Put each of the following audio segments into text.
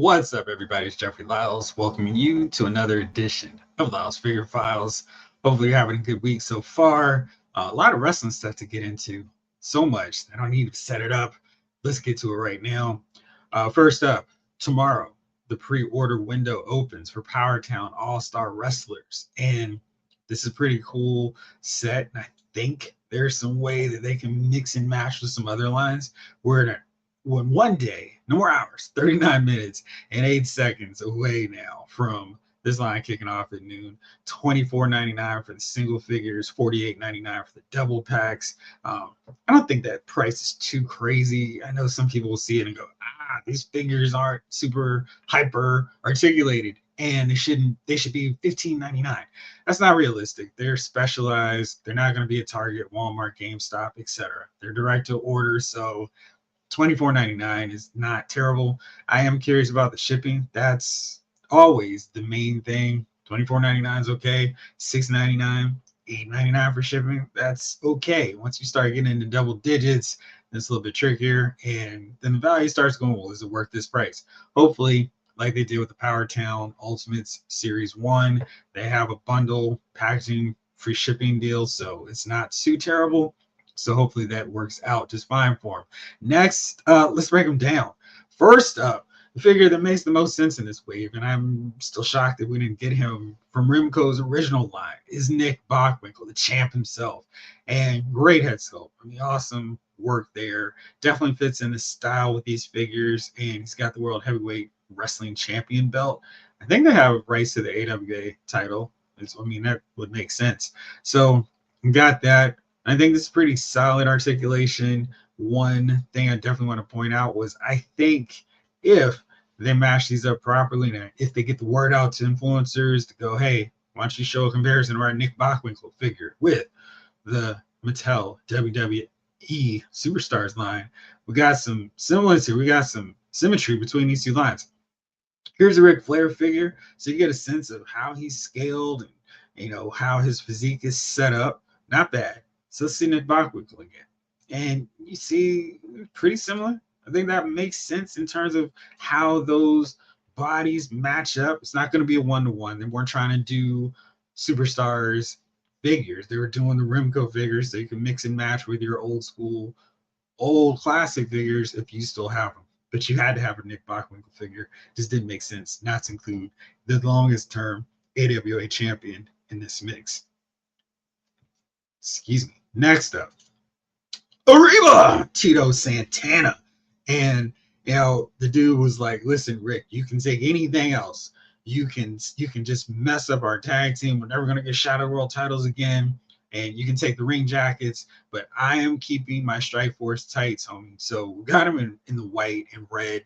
What's up, everybody? It's Jeffrey Lyles, welcoming you to another edition of Lyles Figure Files. Hopefully, you're having a good week so far. A lot of wrestling stuff to get into. So much. I don't need to set it up. Let's get to it right now. First up, tomorrow, the pre-order window opens for PowerTown AllStar Wrestlers. And this is a pretty cool set. And I think there's some way that they can mix and match with some other lines. We're one day, no more hours, 39 minutes and 8 seconds away now from this line kicking off at noon. $24.99 for the single figures, $48.99 for the double packs. I don't think that price is too crazy. I know some people will see it and go, these figures aren't super hyper articulated and they should be $15.99. That's not realistic. They're specialized. They're not going to be at Target, Walmart, GameStop, etc. They're direct to order, so $24.99 is not terrible. I am curious about the shipping. That's always the main thing. $24.99 is okay. $6.99, $8.99 for shipping. That's okay. Once you start getting into double digits, it's a little bit trickier. And then the value starts going, well, is it worth this price? Hopefully, like they did with the PowerTown Ultimates Series 1, they have a bundle packaging free shipping deal, so it's not too terrible. So hopefully that works out just fine for him. Next, let's break them down. First up, the figure that makes the most sense in this wave, and I'm still shocked that we didn't get him from Remco's original line, is Nick Bockwinkel, the champ himself. And great head sculpt. I mean, awesome work there. Definitely fits in the style with these figures, and he's got the World Heavyweight Wrestling Champion belt. I think they have rights to the AWA title. I mean, that would make sense. So you got that. I think this is pretty solid articulation. One thing I definitely want to point out was I think if they mash these up properly, and if they get the word out to influencers to go, hey, why don't you show a comparison of our Nick Bockwinkel figure with the Mattel WWE Superstars line, we got some semblance here. We got some symmetry between these two lines. Here's a Ric Flair figure, so you get a sense of how he's scaled and how his physique is set up. Not bad. So let's see Nick Bockwinkel again. And you see pretty similar. I think that makes sense in terms of how those bodies match up. It's not going to be a one-to-one. They weren't trying to do Superstars figures. They were doing the Remco figures so you can mix and match with your old school, old classic figures if you still have them. But you had to have a Nick Bockwinkel figure. Just didn't make sense not to include the longest term AWA champion in this mix. Excuse me. Next up, Arriba Tito Santana. And the dude was like, listen, Rick, you can take anything else. You can just mess up our tag team. We're never gonna get Shadow World titles again. And you can take the ring jackets, but I am keeping my Strike Force tights, homie. So we got him in the white and red.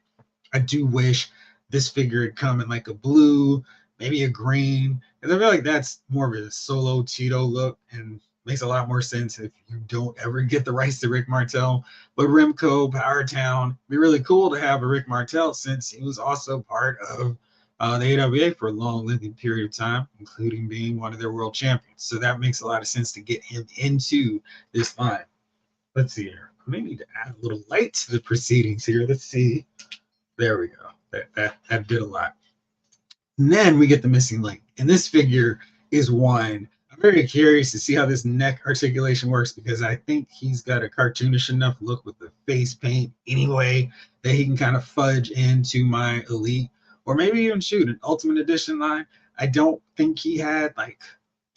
I do wish this figure had come in like a blue, maybe a green. Because I feel like that's more of a solo Tito look and makes a lot more sense if you don't ever get the rights to Rick Martel. But Remco, PowerTown, it'd be really cool to have a Rick Martel since he was also part of the AWA for a long, lengthy period of time, including being one of their world champions. So that makes a lot of sense to get him into this line. Let's see here. I may need to add a little light to the proceedings here. Let's see. There we go. That did a lot. And then we get the missing link. And this figure is one. I'm very curious to see how this neck articulation works because I think he's got a cartoonish enough look with the face paint anyway that he can kind of fudge into my Elite or maybe even shoot an Ultimate Edition line. I don't think he had like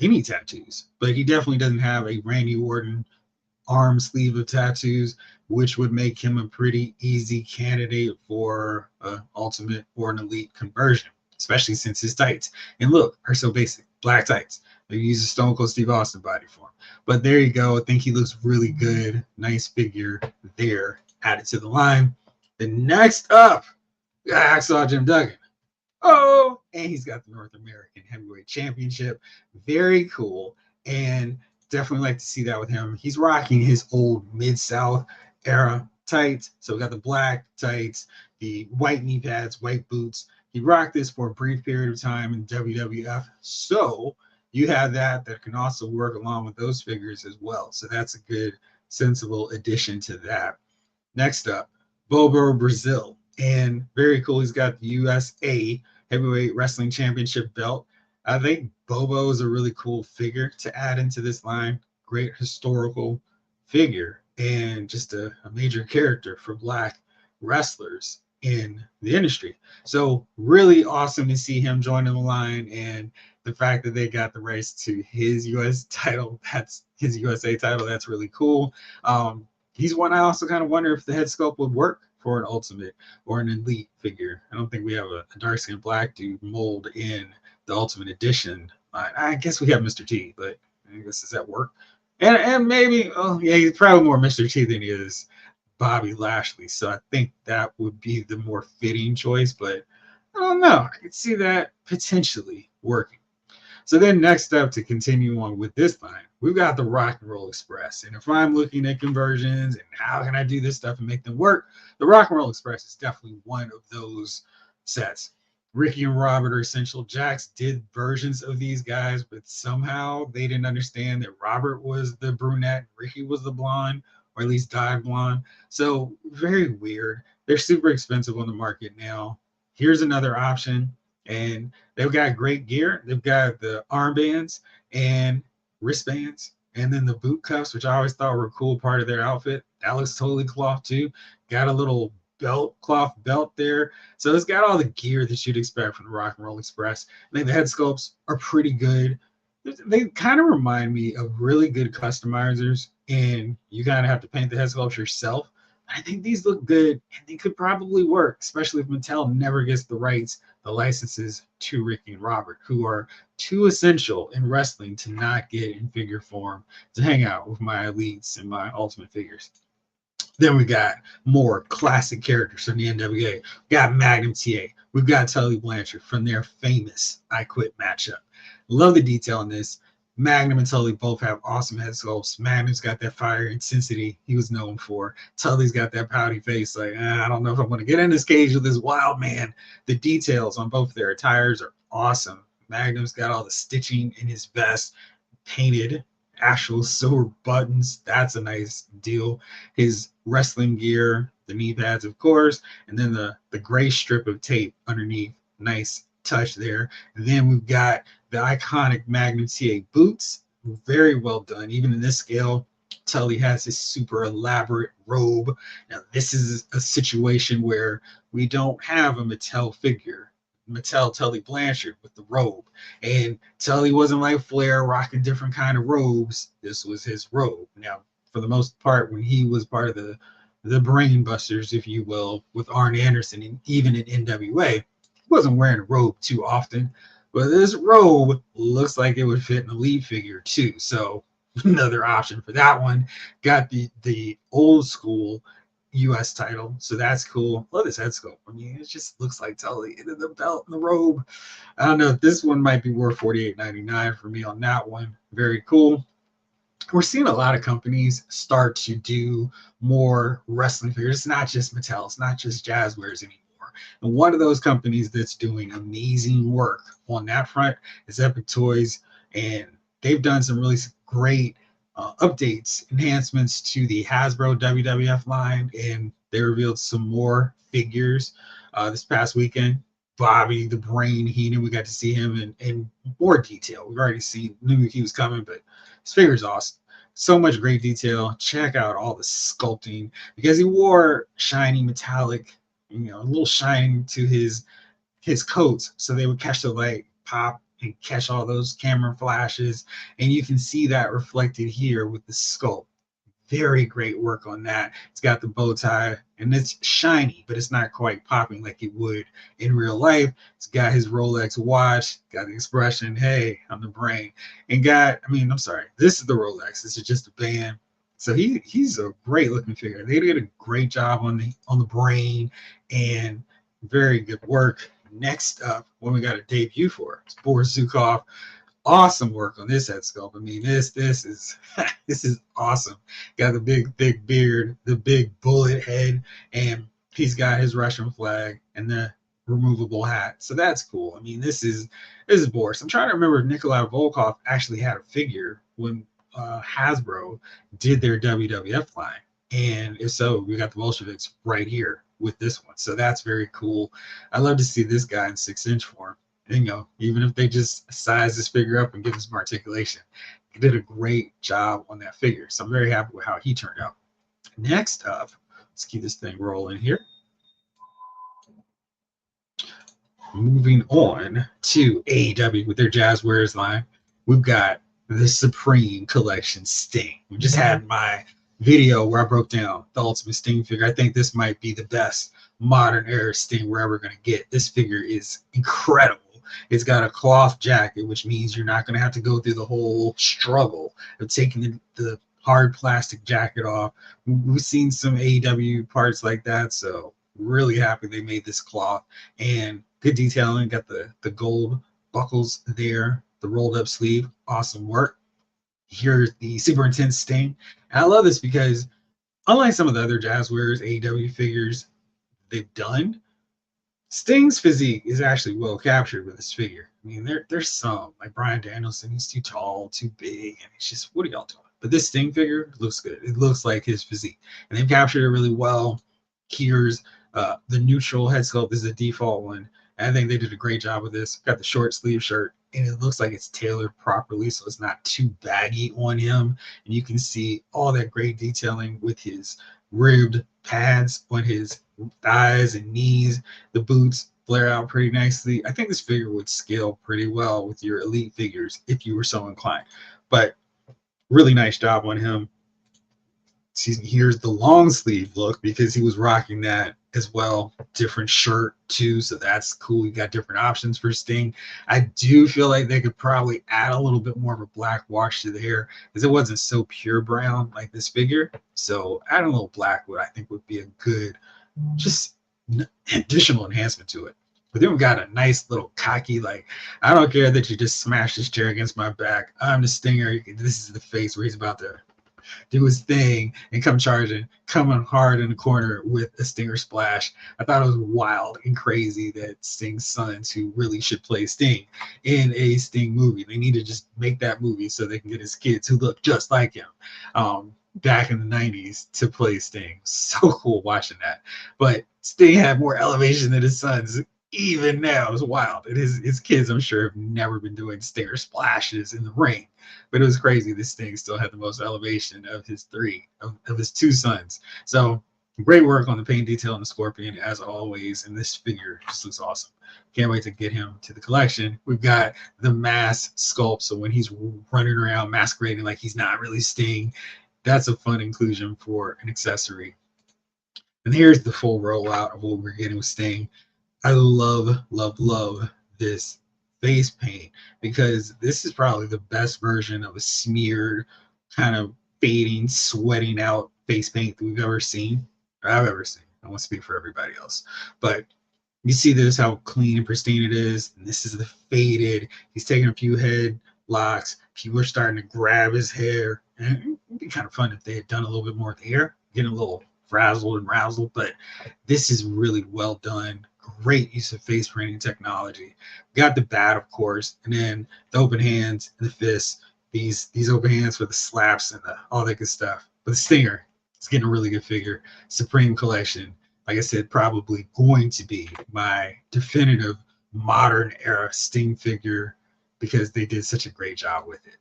any tattoos, but he definitely doesn't have a Randy Orton arm sleeve of tattoos, which would make him a pretty easy candidate for an Ultimate or an Elite conversion, especially since his tights and look are so basic. Black tights. They use a Stone Cold Steve Austin body for him. But there you go. I think he looks really good. Nice figure there added to the line. The next up, Hacksaw Jim Duggan. Oh, and he's got the North American Heavyweight Championship. Very cool. And definitely like to see that with him. He's rocking his old Mid-South era tights. So we got the black tights, the white knee pads, white boots. He rocked this for a brief period of time in WWF. So you have that can also work along with those figures as well. So that's a good, sensible addition to that. Next up, Bobo Brazil. and very cool. He's got the USA Heavyweight Wrestling Championship belt. I think Bobo is a really cool figure to add into this line. Great historical figure and just a major character for Black wrestlers in the industry. So really awesome to see him joining the line, and the fact that they got the rights to his US title, that's his USA title, that's really cool. He's one I also kind of wonder if the head sculpt would work for an Ultimate or an Elite figure. I don't think we have a dark skinned black dude mold in the Ultimate Edition. I guess we have Mr. T, but I guess does that work? And maybe, oh yeah, he's probably more Mr. T than he is Bobby Lashley. So I think that would be the more fitting choice, but I don't know. I could see that potentially working. So then next up, to continue on with this line, we've got the Rock and Roll Express. And if I'm looking at conversions and how can I do this stuff and make them work, the Rock and Roll Express is definitely one of those sets. Ricky and Robert are essential. Jax did versions of these guys, but somehow they didn't understand that Robert was the brunette, Ricky was the blonde, or at least dyed blonde. So very weird. They're super expensive on the market now. Here's another option. And they've got great gear. They've got the armbands and wristbands, and then the boot cuffs, which I always thought were a cool part of their outfit. That looks totally cloth too. Got a little belt, cloth belt there. So it's got all the gear that you'd expect from the Rock and Roll Express. I think the head sculpts are pretty good. They kind of remind me of really good customizers, and you kind of have to paint the head sculpts yourself. I think these look good, and they could probably work, especially if Mattel never gets the rights, the licenses to Ricky and Robert, who are too essential in wrestling to not get in figure form to hang out with my elites and my ultimate figures. Then we got more classic characters from the NWA. We got Magnum TA. We've got Tully Blanchard from their famous I Quit matchup. Love the detail in this. Magnum and Tully both have awesome head sculpts. Magnum's got that fire intensity he was known for. Tully's got that pouty face, like, I don't know if I'm going to get in this cage with this wild man. The details on both their attires are awesome. Magnum's got all the stitching in his vest, painted actual silver buttons. That's a nice deal. His wrestling gear, the knee pads, of course, and then the gray strip of tape underneath. Nice touch there. And then we've got the iconic Magnum TA boots, very well done. Even in this scale, Tully has his super elaborate robe. Now, this is a situation where we don't have a Mattel figure. Mattel Tully Blanchard with the robe. And Tully wasn't like Flair rocking different kind of robes. This was his robe. Now, for the most part, when he was part of the Brain Busters, if you will, with Arn Anderson, and even in NWA, he wasn't wearing a robe too often. But this robe looks like it would fit an elite figure too. So another option for that one. Got the old school US title. So that's cool. Love this head sculpt. I mean, it just looks like Tully. And the belt and the robe. I don't know. This one might be worth $48.99 for me on that one. Very cool. We're seeing a lot of companies start to do more wrestling figures. It's not just Mattel. It's not just Jazwares anymore. And one of those companies that's doing amazing work on that front is Epic Toys. And they've done some really great updates, enhancements to the Hasbro WWF line. And they revealed some more figures this past weekend. Bobby the Brain Heenan, we got to see him in more detail. We've already knew he was coming, but his figure is awesome. So much great detail. Check out all the sculpting, because he wore shiny metallic, a little shine to his coats, so they would catch the light, pop, and catch all those camera flashes. And you can see that reflected here with the sculpt. Very great work on that. It's got the bow tie, and it's shiny, but it's not quite popping like it would in real life. It's got his Rolex watch, got the expression, hey, I'm the Brain. And this is the Rolex. This is just a band. So he's a great looking figure. They did a great job on the Brain, and very good work. Next up, what we got a debut for, it's Boris Zukov. Awesome work on this head sculpt. I mean, this is this is awesome. Got the big thick beard, the big bullet head, and he's got his Russian flag and the removable hat. So that's cool. I mean, this is Boris. I'm trying to remember if Nikolai Volkov actually had a figure when Hasbro did their WWF line. And if so, we got the Bolsheviks right here with this one. So that's very cool. I love to see this guy in 6-inch form. And, even if they just size this figure up and give him some articulation, he did a great job on that figure. So I'm very happy with how he turned out. Next up, let's keep this thing rolling here. Moving on to AEW with their Jazwares line, we've got the Supreme Collection Sting. We just had my video where I broke down the Ultimate Sting figure. I think this might be the best modern era Sting we're ever going to get. This figure is incredible. It's got a cloth jacket, which means you're not going to have to go through the whole struggle of taking the hard plastic jacket off. We've seen some AEW parts like that, so really happy they made this cloth. And good detailing, got the gold buckles there, the rolled up sleeve, awesome work. Here's the super intense Sting. And I love this because unlike some of the other Jazwares AEW figures they've done, Sting's physique is actually well captured with this figure. I mean, there's some, like Bryan Danielson, he's too tall, too big, and it's just, what are y'all doing? But this Sting figure looks good. It looks like his physique. And they've captured it really well. Here's the neutral head sculpt. This is a default one. And I think they did a great job with this. Got the short sleeve shirt, and it looks like it's tailored properly, so it's not too baggy on him. And you can see all that great detailing with his ribbed pads on his thighs and knees. The boots flare out pretty nicely. I think this figure would scale pretty well with your elite figures if you were so inclined. But really nice job on him. Here's the long sleeve look because he was rocking that as well. Different shirt too, so that's cool. You got different options for Sting. I do feel like they could probably add a little bit more of a black wash to the hair because it wasn't so pure brown like this figure. So adding a little black I think would be a good, just additional enhancement to it. But then we got a nice little cocky, like, I don't care that you just smashed this chair against my back. I'm the Stinger. This is the face where he's about to do his thing and come charging, coming hard in the corner with a Stinger splash. I thought it was wild and crazy that Sting's sons, who really should play Sting in a Sting movie, they need to just make that movie so they can get his kids who look just like him back in the 90s to play Sting. So cool watching that. But Sting had more elevation than his sons. Even now, it's wild. And his kids, I'm sure, have never been doing Stinger splashes in the ring. But it was crazy. This Sting still had the most elevation of his his two sons. So great work on the paint detail and the Scorpion, as always. And this figure just looks awesome. Can't wait to get him to the collection. We've got the mask sculpt. So when he's running around masquerading like he's not really Sting, that's a fun inclusion for an accessory. And here's the full rollout of what we're getting with Sting. I love, love, love this face paint because this is probably the best version of a smeared, kind of fading, sweating out face paint that we've ever seen, or I've ever seen. I won't speak for everybody else, but you see this, how clean and pristine it is. And this is the faded. He's taking a few head locks. People are starting to grab his hair. And it'd be kind of fun if they had done a little bit more with the hair, getting a little frazzled and razzled, but this is really well done. Great use of face painting technology. Got the bat, of course, and then the open hands and the fists. These open hands for the slaps and all that good stuff. But the Stinger is getting a really good figure. Supreme Collection, like I said, probably going to be my definitive modern era Sting figure because they did such a great job with it.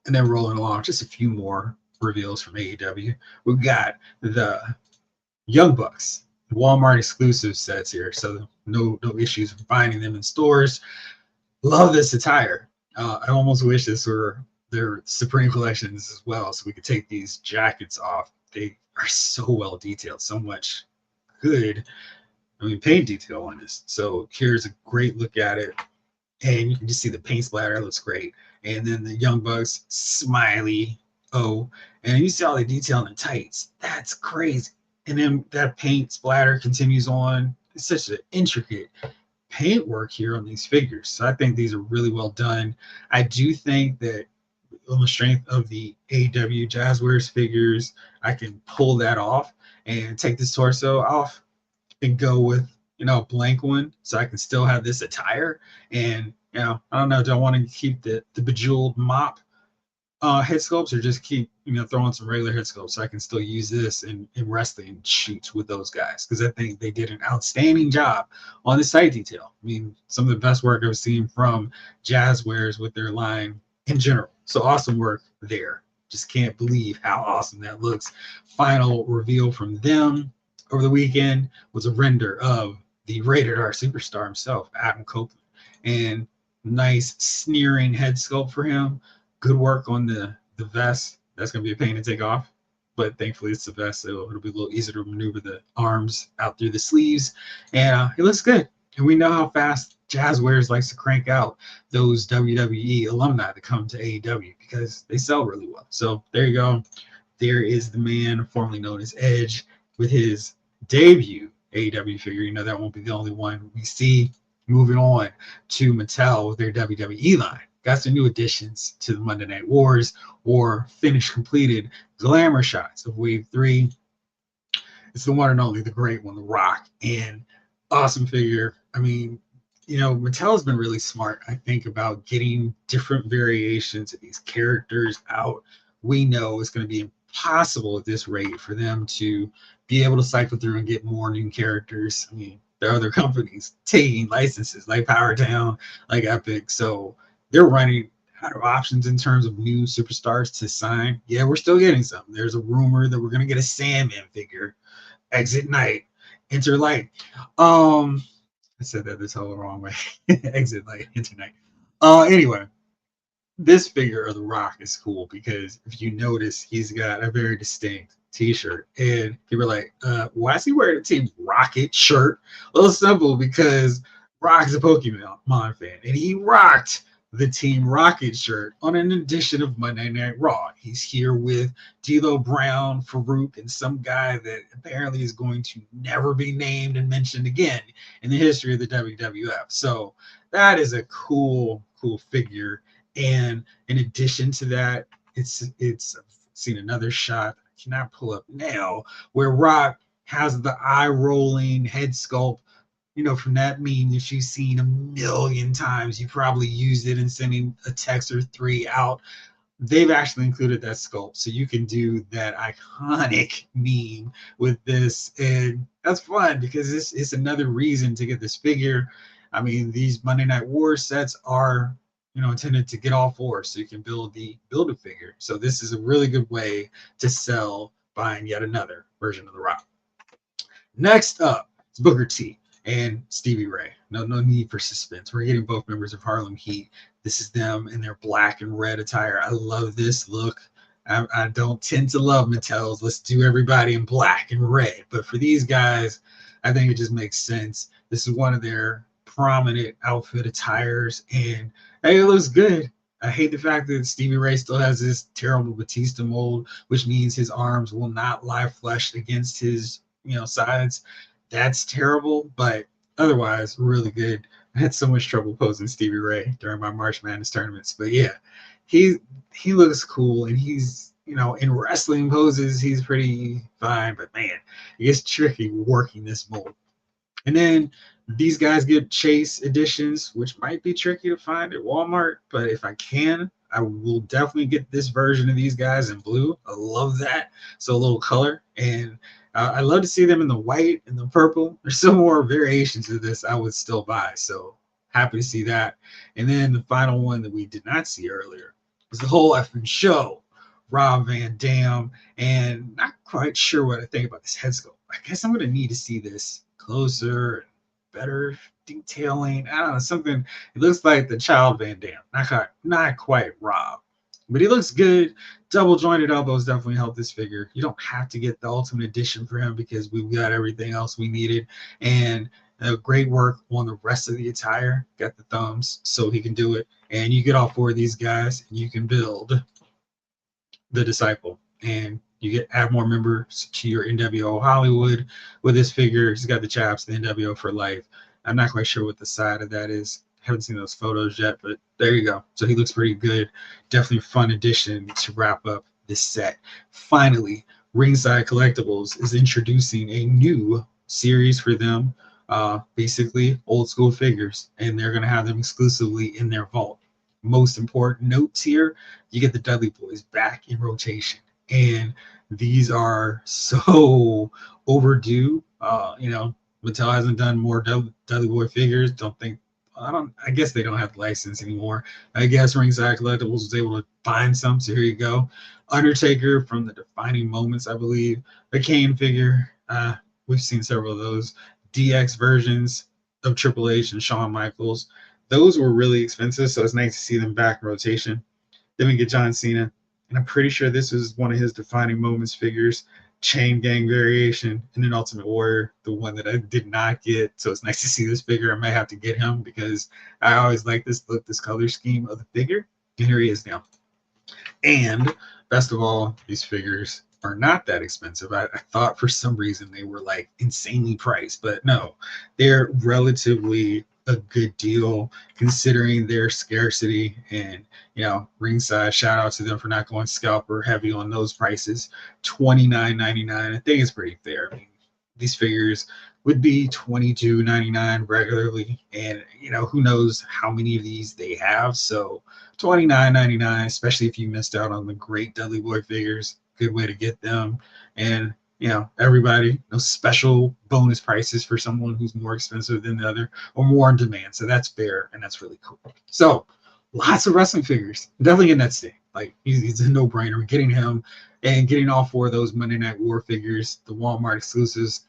And then rolling along, just a few more reveals from AEW. We've got the Young Bucks, Wal-Mart exclusive sets here, so no issues finding them in stores. Love this attire. I almost wish this were their Supreme Collections as well, so we could take these jackets off. They are so well detailed, so much good, paint detail on this. So here's a great look at it, and you can just see the paint splatter. It looks great. And then the Young Bucks, smiley, and you see all the detail in the tights. That's crazy. And then that paint splatter continues on. It's such an intricate paint work here on these figures. So I think these are really well done. I do think that on the strength of the AEW Jazwares figures, I can pull that off and take this torso off and go with, a blank one. So I can still have this attire. And, I don't know, do I want to keep the bejeweled mop head sculpts, or just keep throwing some regular head sculpts so I can still use this in wrestling shoots with those guys, because I think they did an outstanding job on the site detail. I mean, some of the best work I've seen from Jazwares with their line in general. So awesome work there. Just can't believe how awesome that looks. Final reveal from them over the weekend was a render of the rated R superstar himself, Adam Copeland, and nice sneering head sculpt for him. Good work on the vest. That's going to be a pain to take off, but thankfully it's the vest, so it'll be a little easier to maneuver the arms out through the sleeves, and it looks good. And we know how fast Jazwares likes to crank out those WWE alumni that come to AEW because they sell really well. So there you go. There is the man formerly known as Edge with his debut AEW figure. You know, that won't be the only one we see. Moving on to Mattel with their WWE line. Got some new additions to the Monday Night Wars or finished completed glamour shots of Wave 3. It's the one and only, the great one, The Rock, and awesome figure. I mean, Mattel's been really smart, I think, about getting different variations of these characters out. We know it's going to be impossible at this rate for them to be able to cycle through and get more new characters. I mean, there are other companies taking licenses like PowerTown, like Epic, so they're running out of options in terms of new superstars to sign. Yeah, we're still getting some. There's a rumor that we're going to get a Sandman figure. Exit Night, Enter Light. I said that this whole wrong way. Exit Light, Enter Night. Anyway, this figure of The Rock is cool because if you notice, he's got a very distinct t-shirt, and people were like, why is he wearing a Team Rocket shirt? A little simple, because Rock's a Pokemon fan, and he rocked the Team Rocket shirt on an edition of Monday Night Raw. He's here with D'Lo Brown, Farouk, and some guy that apparently is going to never be named and mentioned again in the history of the WWF. So that is a cool figure. And in addition to that, it's I've seen another shot I cannot pull up now where Rock has the eye rolling head sculpt, from that meme that you've seen a million times. You probably used it in sending a text or 3 out. They've actually included that sculpt, so you can do that iconic meme with this, and that's fun because it's another reason to get this figure. I mean, these Monday Night Wars sets are intended to get all 4, so you can build a figure. So this is a really good way to sell buying yet another version of The Rock. Next up, it's Booker T and Stevie Ray. No need for suspense. We're getting both members of Harlem Heat. This is them in their black and red attire. I love this look. I don't tend to love Mattel's let's do everybody in black and red, but for these guys, I think it just makes sense. This is one of their prominent outfit attires, and hey, it looks good. I hate the fact that Stevie Ray still has this terrible Batista mold, which means his arms will not lie flush against his sides. That's terrible, but otherwise really good. I had so much trouble posing Stevie Ray during my March Madness tournaments, but yeah, he looks cool, and he's in wrestling poses he's pretty fine, but man, it gets tricky working this mold. And then these guys get Chase editions, which might be tricky to find at Walmart, but if I can, I will definitely get this version of these guys in blue. I love that. So a little color, and I love to see them in the white and the purple. There's some more variations of this I would still buy, so happy to see that. And then the final one that we did not see earlier was the whole effing show, Rob Van Dam, and not quite sure what I think about this head sculpt. I guess I'm going to need to see this closer, better detailing. I don't know, something. It looks like the child Van Dam, not quite Rob, but he looks good. Double jointed elbows definitely help this figure. You don't have to get the ultimate edition for him because we've got everything else we needed, and great work on the rest of the attire. Got the thumbs so he can do it, and you get all 4 of these guys and you can build the Disciple, and you add more members to your NWO Hollywood with this figure. He's got the chaps, the NWO for life. I'm not quite sure what the side of that is. Haven't seen those photos yet, but there you go. So he looks pretty good. Definitely a fun addition to wrap up this set. Finally, Ringside Collectibles is introducing a new series for them, basically old school figures, and they're going to have them exclusively in their vault. most important notes here, you get the Dudley Boys back in rotation. And these are so overdue. Mattel hasn't done more Dudley Boy figures. I guess they don't have the license anymore. I guess Ringside Collectibles was able to find some, so here you go. Undertaker from the Defining Moments, I believe. A Kane figure. We've seen several of those. DX versions of Triple H and Shawn Michaels. Those were really expensive, so it's nice to see them back in rotation. Then we get John Cena, and I'm pretty sure this was one of his Defining Moments figures. Chain Gang variation, and then Ultimate Warrior, the one that I did not get. So it's nice to see this figure. I might have to get him because I always like this look, this color scheme of the figure. And here he is now. And best of all, these figures are not that expensive. I thought for some reason they were like insanely priced, but no, they're relatively a good deal considering their scarcity. And Ringside, shout out to them for not going scalper heavy on those prices. $29.99. I think it's pretty fair. I mean, these figures would be $22.99 regularly, and who knows how many of these they have. So $29.99, especially if you missed out on the great Dudley Boy figures, good way to get them. And everybody, no special bonus prices for someone who's more expensive than the other or more in demand. So that's fair, and that's really cool. So lots of wrestling figures. Definitely in that Sting. Like, he's a no-brainer. Getting him and getting all 4 of those Monday Night War figures, the Wal-Mart exclusives,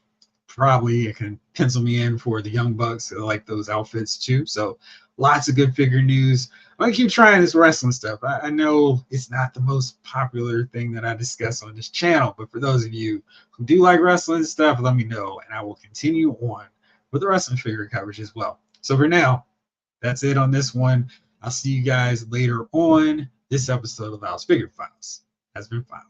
probably it can pencil me in for the Young Bucks. I like those outfits too. So lots of good figure news. I'm going to keep trying this wrestling stuff. I know it's not the most popular thing that I discuss on this channel, but for those of you who do like wrestling stuff, let me know, and I will continue on with the wrestling figure coverage as well. So for now, that's it on this one. I'll see you guys later on. This episode of Al's Figure Files has been filed.